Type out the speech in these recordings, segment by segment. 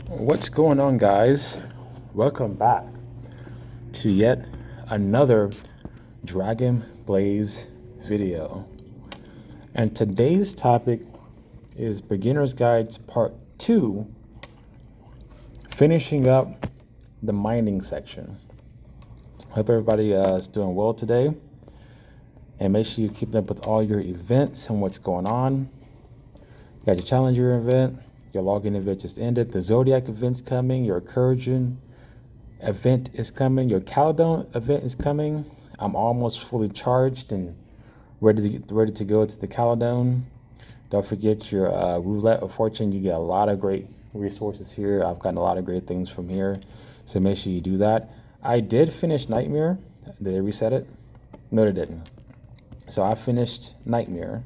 What's going on, guys? Welcome back to yet another Dragon Blaze video. And today's topic is Beginner's Guides Part 2, finishing up the mining section. Hope everybody is doing well today. And make sure you're keeping up with all your events and what's going on. You got your Challenger event. Your login event just ended. The Zodiac event's coming. Your Incursion event is coming. Your Caledon event is coming. I'm almost fully charged and ready to go to the Caledon. Don't forget your Roulette of Fortune. You get a lot of great resources here. I've gotten a lot of great things from here, so make sure you do that. I did finish Nightmare. Did they reset it? No, they didn't. So I finished Nightmare.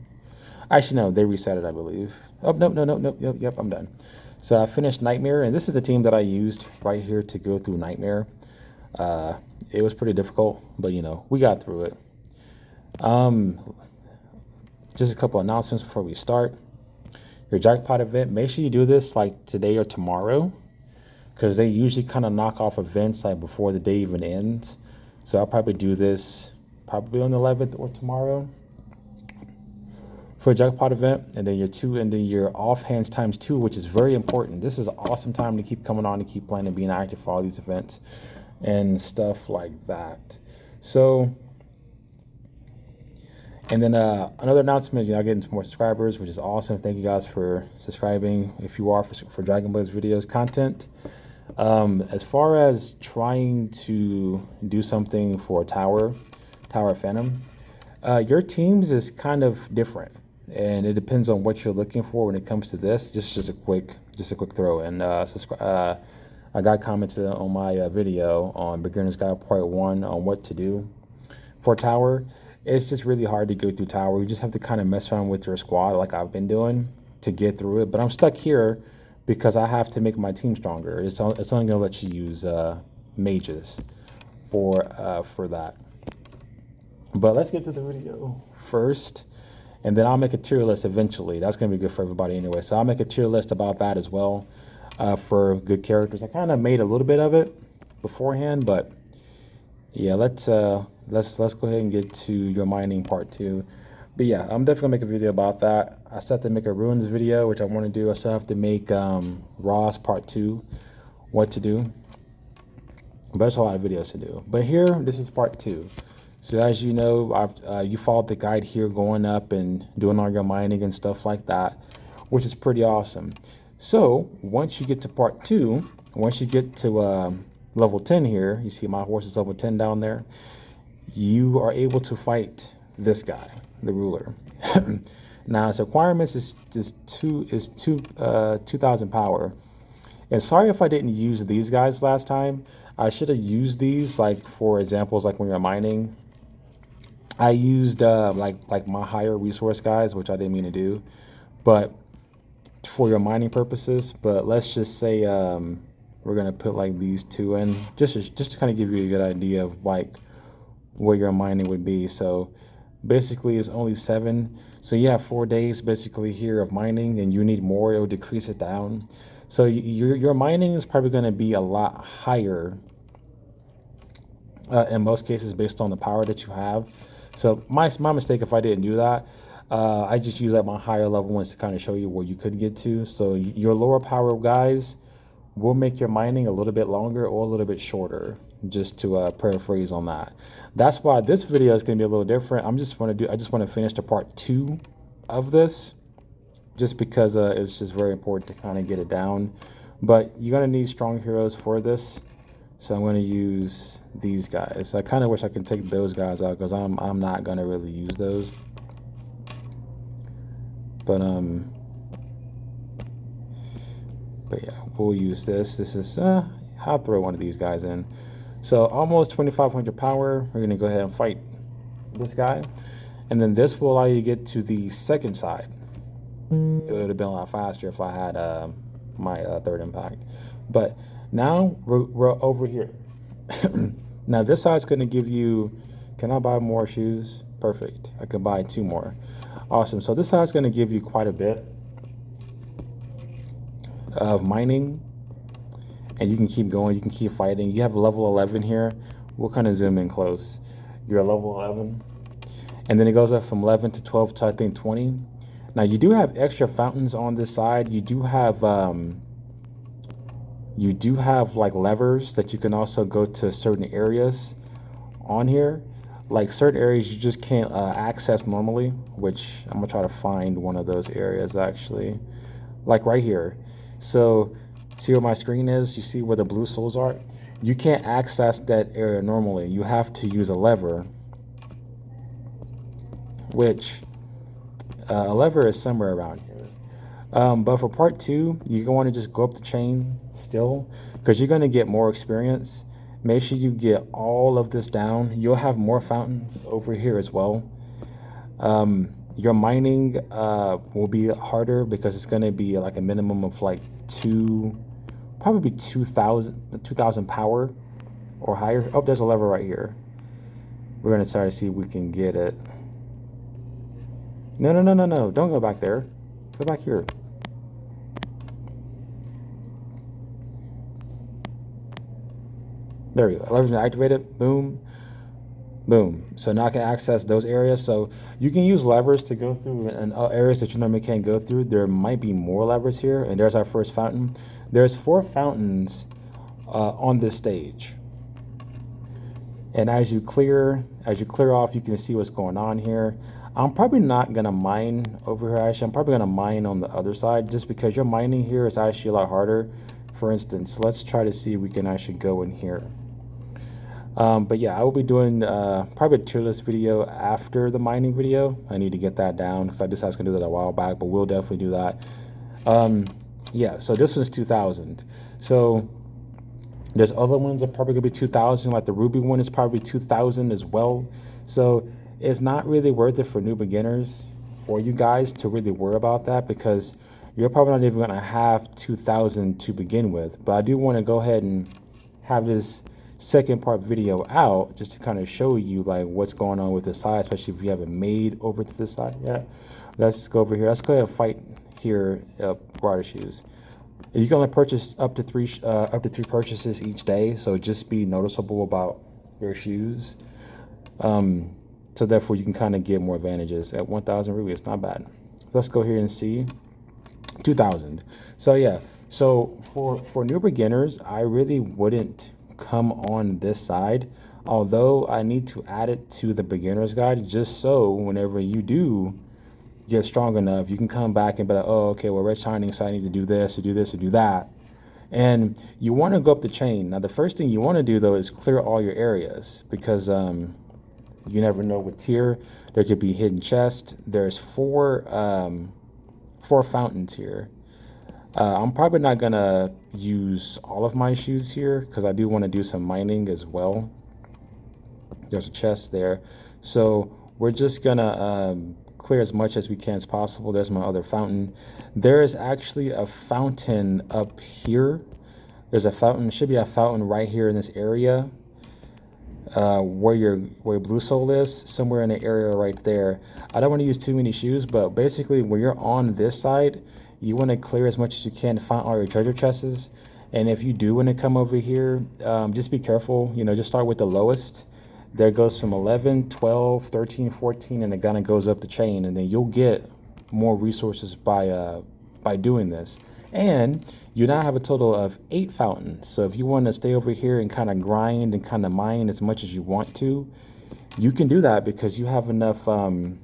Actually, no, they reset it, I believe. Oh, no. Yep, I'm done. So I finished Nightmare, and this is the team that I used right here to go through Nightmare. It was pretty difficult, but, we got through it. Just a couple announcements before we start. Your jackpot event, make sure you do this like today or tomorrow, because they usually kind of knock off events like before the day even ends. So I'll probably do this probably on the 11th or tomorrow for a jackpot event, and then your offhands times 2, which is very important. This is an awesome time to keep coming on and keep playing and being active for all these events and stuff like that. So, and then another announcement, I'm getting some more subscribers, which is awesome. Thank you guys for subscribing. If you are for Dragon Blaze videos content, as far as trying to do something for Tower Phantom, your teams is kind of different. And it depends on what you're looking for when it comes to this. Just a quick throw. And a guy commented on my video on Beginner's Guide Part 1 on what to do for Tower. It's just really hard to go through Tower. You just have to kind of mess around with your squad like I've been doing to get through it. But I'm stuck here because I have to make my team stronger. It's only going to let you use mages for that. But let's get to the video first. And then I'll make a tier list eventually. That's going to be good for everybody anyway. So I'll make a tier list about that as well for good characters. I kind of made a little bit of it beforehand, but yeah, let's go ahead and get to your mining part 2. But yeah, I'm definitely going to make a video about that. I still have to make a ruins video, which I want to do. I still have to make Ross part 2, what to do. But there's a lot of videos to do. But here, this is part 2. So as you know, you followed the guide here going up and doing all your mining and stuff like that, which is pretty awesome. So once you get to part 2, once you get to level 10 here, you see my horse is level 10 down there, you are able to fight this guy, the ruler. Now his requirements is 2,000 power. And sorry if I didn't use these guys last time. I should have used these like for examples, like when you're mining. I used like my higher resource guys, which I didn't mean to do, but for your mining purposes. But let's just say we're gonna put like these 2 in, just to kind of give you a good idea of like where your mining would be. So basically it's only 7. So you have 4 days basically here of mining, and you need more, it'll decrease it down. So your mining is probably going to be a lot higher in most cases based on the power that you have. So my mistake if I didn't do that. I just use like my higher level ones to kind of show you where you could get to. So your lower power guys will make your mining a little bit longer or a little bit shorter, just to paraphrase on that. That's why this video is going to be a little different. I just want to finish the part 2 of this, just because it's just very important to kind of get it down. But you're going to need strong heroes for this. So I'm going to use these guys. I kind of wish I could take those guys out, because I'm not going to really use those. But yeah, we'll use this. This is I'll throw one of these guys in. So almost 2,500 power. We're going to go ahead and fight this guy, and then this will allow you to get to the second side. It would have been a lot faster if I had my third impact. But now we're over here. Now this side's going to give you, can I buy more shoes? Perfect. I could buy 2 more. Awesome. So this side's going to give you quite a bit of mining and you can keep going, you can keep fighting. You have level 11 here. We'll kind of zoom in close. You're at level 11, and then it goes up from 11 to 12 to I think 20. Now you do have extra fountains on this side. You do have like levers that you can also go to certain areas on here. Like certain areas you just can't access normally, which I'm gonna try to find one of those areas actually. Like right here. So see where my screen is? You see where the blue souls are? You can't access that area normally. You have to use a lever, which a lever is somewhere around here. But for part 2, you're going to just go up the chain still, because you're going to get more experience. Make sure you get all of this down. You'll have more fountains over here as well. Your mining will be harder because it's going to be like a minimum of like probably 2,000 power or higher. Oh, there's a lever right here. We're going to try to see if we can get it. No. Don't go back there. Go back here. There we go. Lever's been activated. Boom. Boom. So now I can access those areas. So you can use levers to go through and areas that you normally can't go through. There might be more levers here. And there's our first fountain. There's 4 fountains on this stage. And as you clear off, you can see what's going on here. I'm probably not going to mine over here, actually. I'm probably going to mine on the other side, just because your mining here is actually a lot harder. For instance, let's try to see if we can actually go in here. But yeah, I will be doing probably a tier list video after the mining video. I need to get that down because I decided I was going to do that a while back, but we'll definitely do that. Yeah, so this one's 2,000. So there's other ones that are probably going to be 2,000, like the Ruby one is probably 2,000 as well. So it's not really worth it for new beginners for you guys to really worry about that, because you're probably not even going to have 2,000 to begin with. But I do want to go ahead and have this second part video out just to kind of show you like what's going on with the side, especially if you haven't made over to this side yet. Let's go over here. Let's go ahead and fight here. Water shoes. You can only purchase up to three purchases each day, so just be noticeable about your shoes. So therefore you can kind of get more advantages. At 1,000 ruby, it's not bad. Let's go here and see 2,000. So yeah, so for new beginners, I really wouldn't come on this side, although I need to add it to the beginner's guide, just so whenever you do get strong enough, you can come back and be like, oh, okay, well, red shining, so I need to do this or do this or do that. And you want to go up the chain. Now the first thing you want to do though is clear all your areas, because you never know what tier there could be hidden chest. There's four fountains here. I'm probably not gonna use all of my shoes here because I do want to do some mining as well. There's a chest there, so we're just gonna clear as much as we can as possible. There's my other fountain. There is actually a fountain up here. There's a fountain, should be a fountain right here in this area, where your blue soul is, somewhere in the area right there. I don't want to use too many shoes, but basically when you're on this side, you want to clear as much as you can to find all your treasure chests. And if you do want to come over here, just be careful, you know, just start with the lowest. There goes from 11, 12, 13, 14, and it kind of goes up the chain, and then you'll get more resources by doing this. And you now have a total of 8 fountains. So if you want to stay over here and kind of grind and kind of mine as much as you want to, you can do that because you have enough fountains.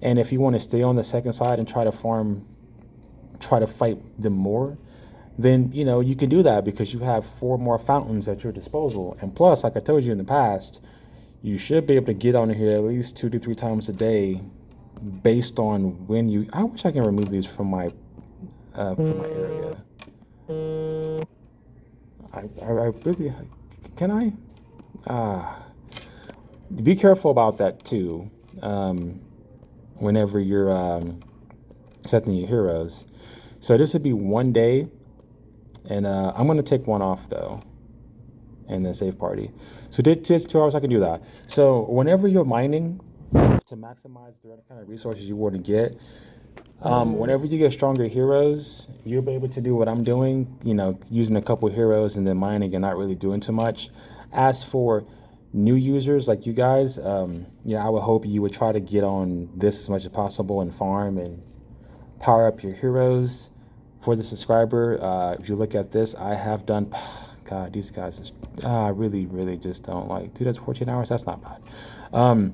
And if you want to stay on the second side and try to fight them more, then you know you can do that because you have 4 more fountains at your disposal. And plus, like I told you in the past, you should be able to get on here at least 2 to 3 times a day based on when you. I wish I can remove these from my area. I really can I. Be careful about that too. Whenever you're setting your heroes. So this would be 1 day, and I'm going to take 1 off though, and then save party. So just 2 hours I can do that. So whenever you're mining, to maximize the kind of resources you want to get, Whenever you get stronger heroes, you'll be able to do what I'm doing, using a couple heroes and then mining and not really doing too much. As for new users like you guys, yeah, I would hope you would try to get on this as much as possible and farm and power up your heroes. For the subscriber, if you look at this, I have done, God, these guys, I really, really just don't like, dude, that's 14 hours, that's not bad.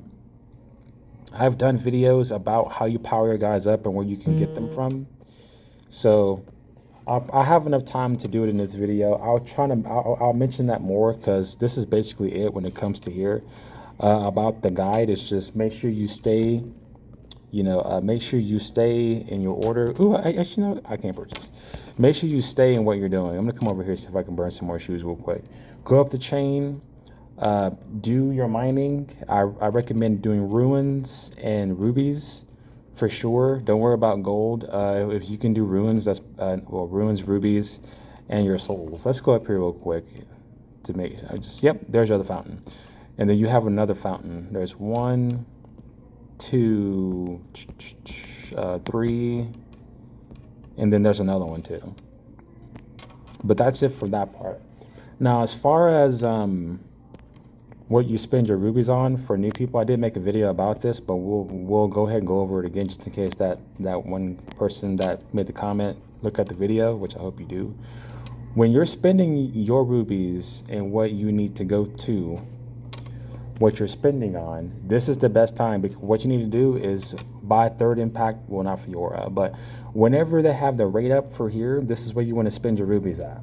I've done videos about how you power your guys up and where you can get them from. So I have enough time to do it in this video. I'll mention that more because this is basically it when it comes to here. About the guide, it's just make sure you stay, make sure you stay in your order. Ooh, actually, no, I can't purchase. Make sure you stay in what you're doing. I'm gonna come over here, see if I can burn some more shoes real quick. Go up the chain. Do your mining. I recommend doing ruins and rubies for sure. Don't worry about gold. If you can do ruins, that's ruins, rubies, and your souls. Let's go up here real quick to make. Yep, there's your other fountain, and then you have another fountain. There's 1, 2, 3, and then there's another one too. But that's it for that part. Now, as far as what you spend your rubies on for new people, I did make a video about this, but we'll go ahead and go over it again just in case that one person that made the comment look at the video, which I hope you do. When you're spending your rubies and what you need to go to, what you're spending on, this is the best time, because what you need to do is buy third impact, well, not Fiora, but whenever they have the rate up for here, this is where you want to spend your rubies at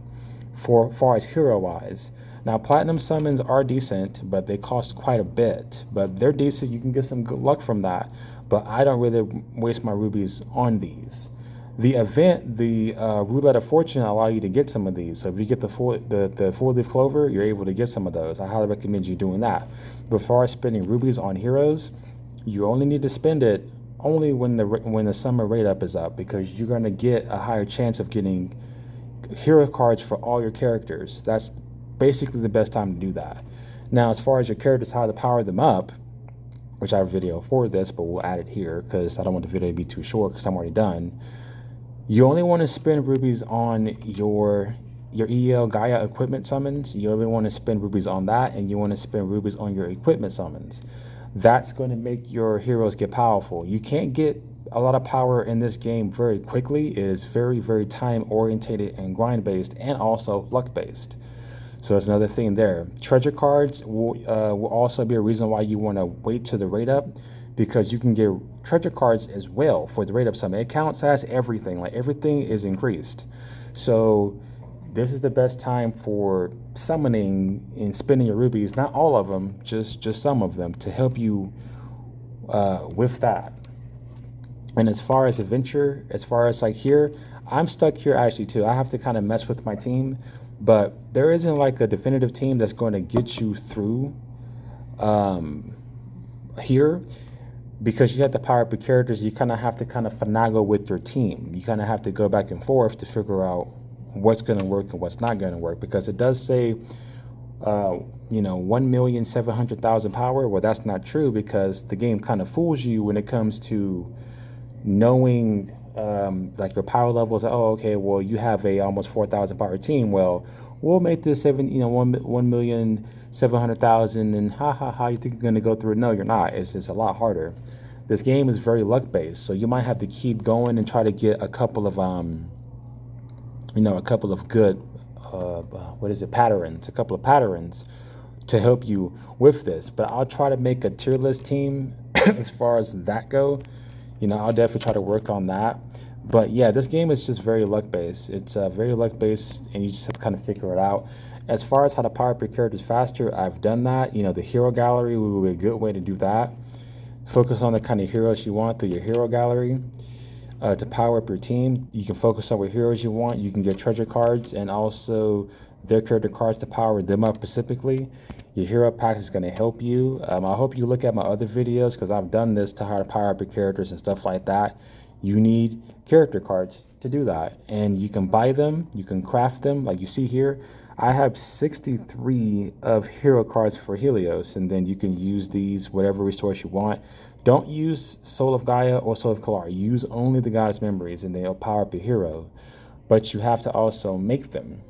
for far as hero wise. Now, platinum summons are decent, but they cost quite a bit. But they're decent. You can get some good luck from that. But I don't really waste my rubies on these. The event, the Roulette of Fortune, allow you to get some of these. So if you get the four-leaf clover, you're able to get some of those. I highly recommend you doing that. Before spending rubies on heroes, you only need to spend it only when the summer rate up is up, because you're going to get a higher chance of getting hero cards for all your characters. That's basically the best time to do that. Now, as far as your characters, how to power them up, which I have a video for this, but we'll add it here because I don't want the video to be too short because I'm already done. You only want to spend rubies on your EL Gaia equipment summons. You only want to spend rubies on that, and you want to spend rubies on your equipment summons. That's going to make your heroes get powerful. You can't get a lot of power in this game very quickly. It is very, very time orientated and grind based, and also luck based. So that's another thing there. Treasure cards will also be a reason why you want to wait to the rate up, because you can get treasure cards as well for the rate up summon. It counts as everything, like everything is increased. So this is the best time for summoning and spending your rubies. Not all of them, just some of them to help you with that. And as far as adventure, as far as like here, I'm stuck here actually too. I have to kind of mess with my team. But there isn't like a definitive team that's going to get you through here, because you have to power up your characters. You kind of have to finagle with your team. You kind of have to go back and forth to figure out what's going to work and what's not going to work, because it does say 1,700,000 power. Well, that's not true, because the game kind of fools you when it comes to knowing like your power levels. Oh, okay, well, you have a almost 4,000 power team. Well, we'll make this 1,700,000, and you think you're gonna go through it? No, you're not. It's a lot harder. This game is very luck based, so you might have to keep going and try to get a couple of good patterns, a couple of patterns to help you with this. But I'll try to make a tier list team as far as that go. I'll definitely try to work on that. But yeah, this game is just very luck based. It's very luck based, and you just have to kind of figure it out. As far as how to power up your characters faster, I've done that. The hero gallery will be a good way to do that. Focus on the kind of heroes you want through your hero gallery. To power up your team, you can focus on what heroes you want. You can get treasure cards and also their character cards to power them up specifically. Your hero pack is going to help you. I hope you look at my other videos, because I've done this to how to power up your characters and stuff like that. You need character cards to do that, and you can buy them, you can craft them. Like you see here, I have 63 of hero cards for Helios, and then you can use these whatever resource you want Don't use Soul of Gaia or Soul of Kalar. Use only the goddess memories, and they'll power up your hero. But you have to also make them.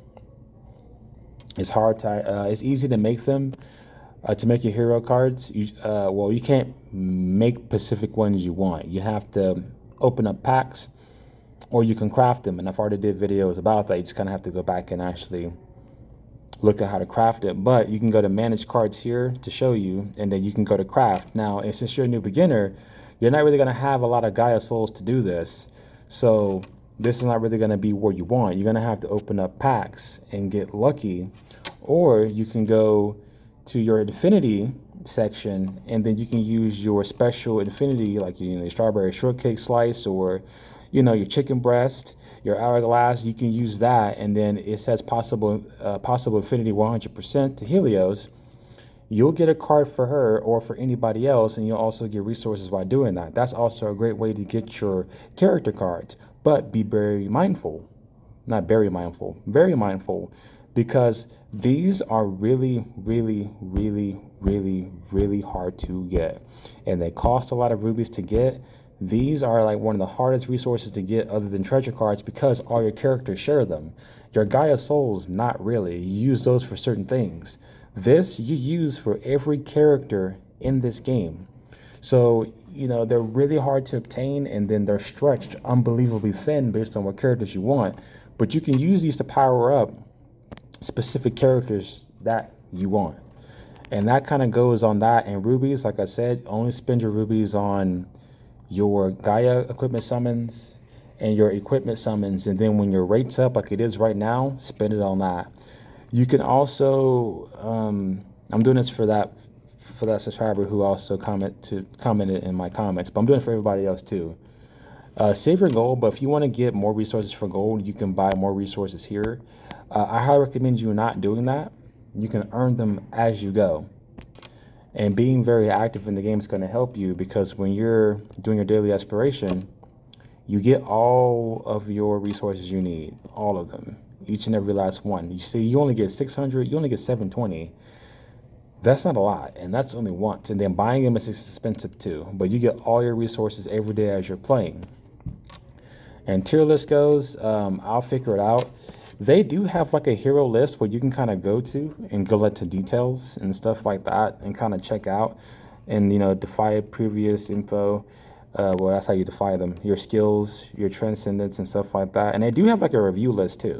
It's hard to. It's easy to make them. To make your hero cards, well, you can't make specific ones you want. You have to open up packs, or you can craft them. And I've already did videos about that. You just kind of have to go back and actually look at how to craft it. But you can go to manage cards here to show you, and then you can go to craft. Now, and since you're a new beginner, you're not really going to have a lot of Gaia souls to do this. So this is not really going to be where you want. You're going to have to open up packs and get lucky, or you can go to your infinity section, and then you can use your special infinity, like your strawberry shortcake slice, or your chicken breast, your hourglass. You can use that, and then it says possible infinity 100% to Helios. You'll get a card for her or for anybody else, and you'll also get resources by doing that. That's also a great way to get your character cards. But be very mindful, not very mindful, very mindful, because these are really, really, really, really, really hard to get, and they cost a lot of rubies to get. These are like one of the hardest resources to get other than treasure cards, because all your characters share them. Your Gaia souls, not really. You use those for certain things. This you use for every character in this game. So, they're really hard to obtain, and then they're stretched unbelievably thin based on what characters you want. But you can use these to power up specific characters that you want. And that kind of goes on that. And rubies, like I said, only spend your rubies on your Gaia equipment summons and your equipment summons. And then when your rate's up, like it is right now, spend it on that. You can also, I'm doing this for that subscriber who also commented in my comments, but I'm doing it for everybody else too. Save your gold, but if you want to get more resources for gold, you can buy more resources here. I highly recommend you not doing that. You can earn them as you go. And being very active in the game is going to help you, because when you're doing your daily aspiration, you get all of your resources you need, all of them, each and every last one. You see, you only get 600, you only get 720. That's not a lot, and that's only once. And then buying them is expensive too, but you get all your resources every day as you're playing. And tier list goes, I'll figure it out. They do have like a hero list where you can kind of go to and go into details and stuff like that, and kind of check out and defy previous info. Well, that's how you defy them. Your skills, your transcendence, and stuff like that. And they do have like a review list too.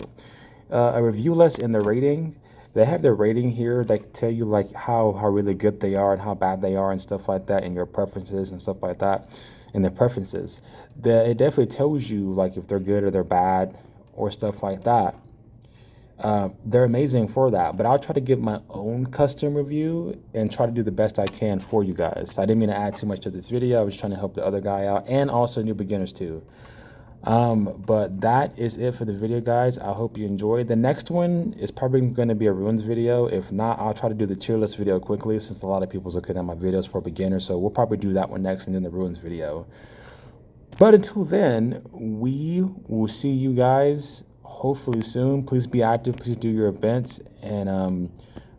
A review list in the rating. They have their rating here. They tell you like how really good they are and how bad they are and stuff like that, and your preferences and stuff like that, and their preferences. It definitely tells you like if they're good or they're bad or stuff like that. They're amazing for that, but I'll try to give my own custom review and try to do the best I can for you guys. I didn't mean to add too much to this video. I was trying to help the other guy out, and also new beginners too. But that is it for the video, guys. I hope you enjoyed. The next one is probably going to be a ruins video. If not, I'll try to do the tier list video quickly, since a lot of people's looking at my videos for beginners. So we'll probably do that one next, and then the ruins video. But until then, we will see you guys hopefully soon. Please be active. Please do your events. And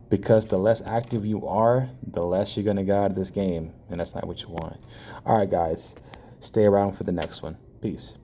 because the less active you are, the less you're going to get out of this game. And that's not what you want. All right, guys. Stay around for the next one. Peace.